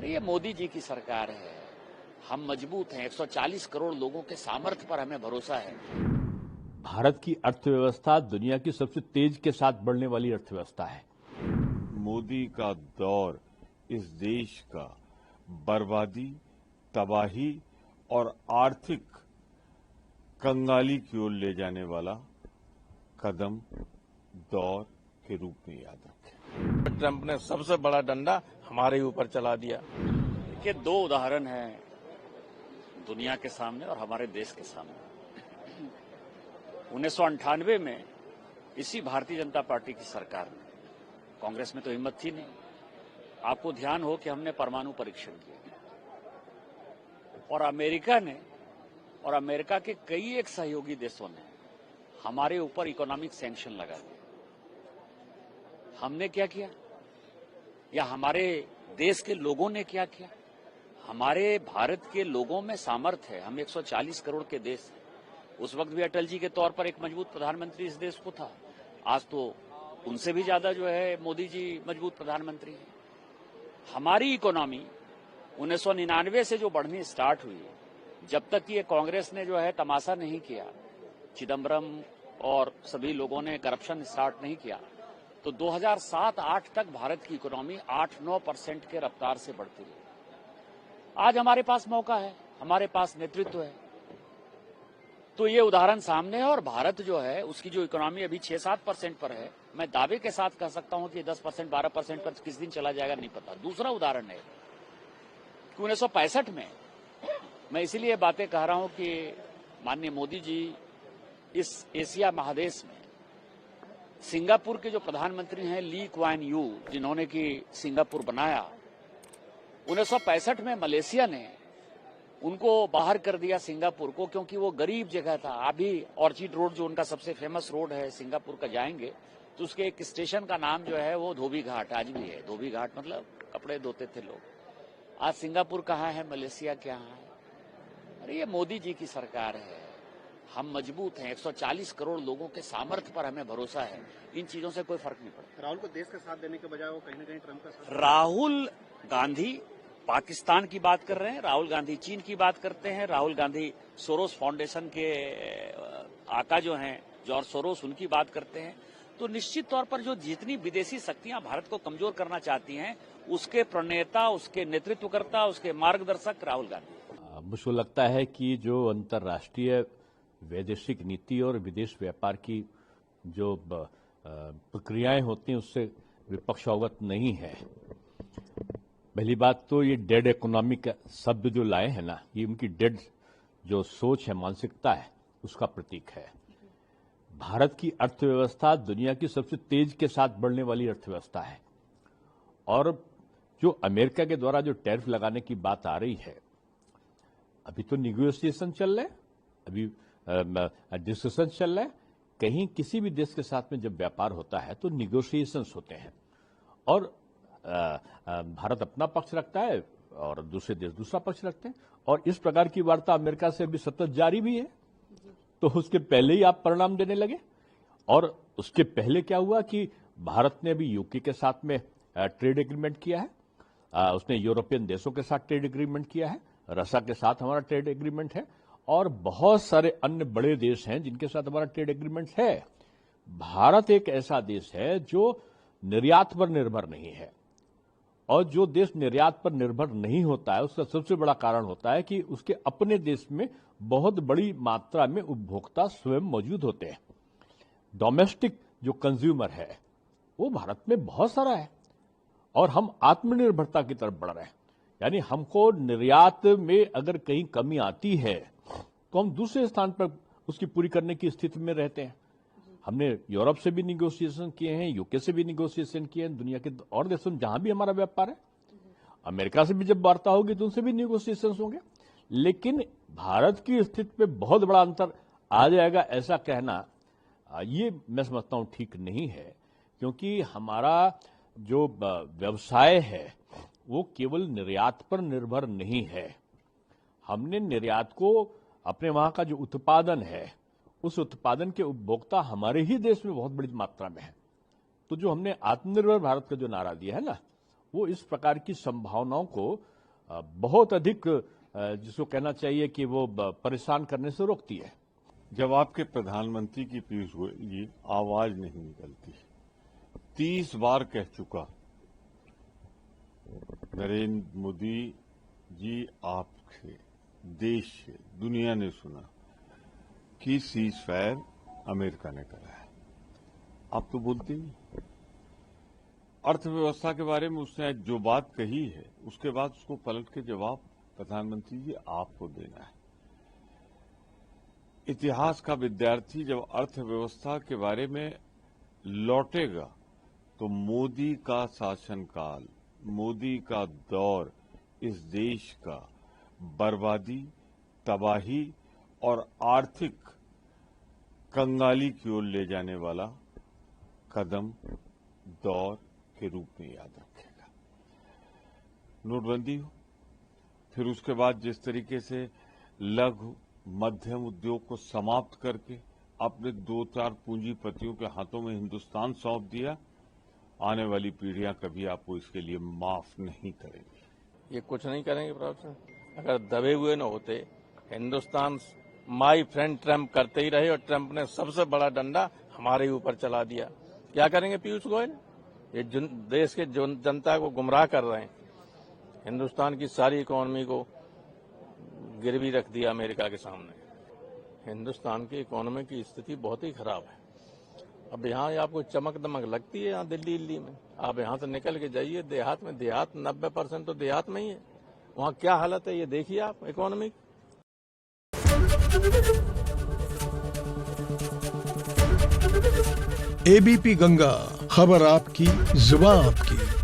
अरे ये मोदी जी की सरकार है, हम मजबूत हैं। 140 करोड़ लोगों के सामर्थ्य पर हमें भरोसा है। भारत की अर्थव्यवस्था दुनिया की सबसे तेज के साथ बढ़ने वाली अर्थव्यवस्था है। मोदी का दौर इस देश का बर्बादी, तबाही और आर्थिक कंगाली की ओर ले जाने वाला कदम दौर के रूप में याद रखें। ट्रंप ने सबसे बड़ा डंडा हमारे ऊपर चला दिया। देखिए, दो उदाहरण हैं दुनिया के सामने और हमारे देश के सामने। 1998 में इसी भारतीय जनता पार्टी की सरकार में, कांग्रेस में तो हिम्मत थी नहीं। आपको ध्यान हो कि हमने परमाणु परीक्षण किया और अमेरिका के कई एक सहयोगी देशों ने हमारे ऊपर इकोनॉमिक सैंक्शन लगा दिए। हमने क्या किया या हमारे देश के लोगों ने क्या किया? हमारे भारत के लोगों में सामर्थ्य है। हम 140 करोड़ के देश हैं। उस वक्त भी अटल जी के तौर पर एक मजबूत प्रधानमंत्री इस देश को था। आज तो उनसे भी ज्यादा जो है मोदी जी मजबूत प्रधानमंत्री हैं। हमारी इकोनॉमी 1999 से जो बढ़नी स्टार्ट हुई, जब तक ये कांग्रेस ने जो है तमाशा नहीं किया, चिदम्बरम और सभी लोगों ने करप्शन स्टार्ट नहीं किया, तो 2007-8 तक भारत की इकोनॉमी 8-9% के रफ्तार से बढ़ती रही। आज हमारे पास मौका है, हमारे पास नेतृत्व है, तो ये उदाहरण सामने है। और भारत जो है उसकी जो इकोनॉमी अभी 6-7% पर है, मैं दावे के साथ कह सकता हूं कि 10%, 12% पर किस दिन चला जाएगा नहीं पता। दूसरा उदाहरण है कि 1965 में, मैं इसीलिए बातें कह रहा हूं कि माननीय मोदी जी इस एशिया महादेश में सिंगापुर के जो प्रधानमंत्री हैं ली क्वान यू, जिन्होंने कि सिंगापुर बनाया, 1965 में मलेशिया ने उनको बाहर कर दिया सिंगापुर को, क्योंकि वो गरीब जगह था। अभी ऑर्चिड रोड जो उनका सबसे फेमस रोड है सिंगापुर का, जाएंगे तो उसके एक स्टेशन का नाम जो है वो धोबी घाट आज भी है। धोबी घाट मतलब कपड़े धोते थे लोग। आज सिंगापुर कहाँ है, मलेशिया क्या है? अरे ये मोदी जी की सरकार है, हम मजबूत हैं। 140 करोड़ लोगों के सामर्थ्य पर हमें भरोसा है। इन चीजों से कोई फर्क नहीं पड़ता। राहुल को देश का साथ देने के बजाय वो कहीं न कहीं ट्रंप का साथ। राहुल गांधी पाकिस्तान की बात कर रहे हैं, राहुल गांधी चीन की बात करते हैं, राहुल गांधी सोरोस फाउंडेशन के आका जो हैं जॉर्ज सोरोस, उनकी बात करते हैं। तो निश्चित तौर पर जो जितनी विदेशी शक्तियां भारत को कमजोर करना चाहती हैं, उसके प्रणेता, उसके नेतृत्वकर्ता, उसके मार्गदर्शक राहुल गांधी। मुझको लगता है कि जो अंतर्राष्ट्रीय वैदेशिक नीति और विदेश व्यापार की जो प्रक्रियाएं होती हैं उससे विपक्ष अवगत नहीं है। पहली बात तो ये डेड इकोनॉमी का शब्द जो लाए हैं ना, ये उनकी डेड जो सोच है, मानसिकता है, उसका प्रतीक है। भारत की अर्थव्यवस्था दुनिया की सबसे तेज के साथ बढ़ने वाली अर्थव्यवस्था है। और जो अमेरिका के द्वारा जो टैरिफ लगाने की बात आ रही है, अभी तो निगोशिएशन चल रहे हैं, अभी डिस्कशन चल रहा है। कहीं किसी भी देश के साथ में जब व्यापार होता है तो निगोशिएशंस होते हैं और भारत अपना पक्ष रखता है और दूसरे देश दूसरा पक्ष रखते हैं। और इस प्रकार की वार्ता अमेरिका से अभी सतत जारी भी है। तो उसके पहले ही आप परिणाम देने लगे। और उसके पहले क्या हुआ कि भारत ने अभी यूके के साथ में ट्रेड एग्रीमेंट किया है, उसने यूरोपियन देशों के साथ ट्रेड एग्रीमेंट किया है, रशिया के साथ हमारा ट्रेड एग्रीमेंट है और बहुत सारे अन्य बड़े देश हैं जिनके साथ हमारा ट्रेड एग्रीमेंट है। भारत एक ऐसा देश है जो निर्यात पर निर्भर नहीं है। और जो देश निर्यात पर निर्भर नहीं होता है उसका सबसे बड़ा कारण होता है कि उसके अपने देश में बहुत बड़ी मात्रा में उपभोक्ता स्वयं मौजूद होते हैं। डोमेस्टिक जो कंज्यूमर है वो भारत में बहुत सारा है और हम आत्मनिर्भरता की तरफ बढ़ रहे हैं। यानी हमको निर्यात में अगर कहीं कमी आती है तो हम दूसरे स्थान पर उसकी पूरी करने की स्थिति में रहते हैं। हमने यूरोप से भी निगोशिएशन किए हैं, यूके से भी निगोशिएशन किए हैं, दुनिया के और देशों में जहां भी हमारा व्यापार है। अमेरिका से भी जब वार्ता होगी तो उनसे भी निगोशिएशन होंगे। लेकिन भारत की स्थिति पे बहुत बड़ा अंतर आ जाएगा ऐसा कहना, ये मैं समझता हूं ठीक नहीं है। क्योंकि हमारा जो व्यवसाय है वो केवल निर्यात पर निर्भर नहीं है। हमने निर्यात को अपने वहां का जो उत्पादन है उस उत्पादन के उपभोक्ता हमारे ही देश में बहुत बड़ी मात्रा में है। तो जो हमने आत्मनिर्भर भारत का जो नारा दिया है ना, वो इस प्रकार की संभावनाओं को बहुत अधिक जिसको कहना चाहिए कि वो परेशान करने से रोकती है। जब आपके प्रधानमंत्री की पीयूष गोयल जी आवाज नहीं निकलती, 30 बार कह चुका नरेंद्र मोदी जी, आपसे देश से दुनिया ने सुना कि सीज फायर अमेरिका ने करा है, आप तो बोलते नहीं। अर्थव्यवस्था के बारे में उसने जो बात कही है उसके बाद उसको पलट के जवाब प्रधानमंत्री जी आपको देना है। इतिहास का विद्यार्थी जब अर्थव्यवस्था के बारे में लौटेगा तो मोदी का शासनकाल, मोदी का दौर इस देश का बर्बादी, तबाही और आर्थिक कंगाली की ओर ले जाने वाला कदम, दौर के रूप में याद रखेगा। नोटबंदी हो, फिर उसके बाद जिस तरीके से लघु मध्यम उद्योग को समाप्त करके अपने 2-4 पूंजीपतियों के हाथों में हिंदुस्तान सौंप दिया, आने वाली पीढ़ियां कभी आपको इसके लिए माफ नहीं करेंगी। ये कुछ नहीं करेंगे प्रभु सिंह। अगर दबे हुए न होते, हिंदुस्तान माई फ्रेंड ट्रम्प करते ही रहे और ट्रम्प ने सबसे बड़ा डंडा हमारे ऊपर चला दिया। क्या करेंगे पीयूष गोयल? ये देश के जनता को गुमराह कर रहे हैं। हिंदुस्तान की सारी इकोनॉमी को गिरवी रख दिया अमेरिका के सामने। हिंदुस्तान की इकोनॉमी की स्थिति बहुत ही खराब है। अब यहाँ आपको चमक दमक लगती है यहाँ दिल्ली में, आप यहाँ से निकल के जाइए देहात में, देहात 90% तो देहात में ही है। वहाँ क्या हालत है ये देखिए आप इकोनॉमी। एबीपी गंगा, खबर आपकी, जुबान आपकी।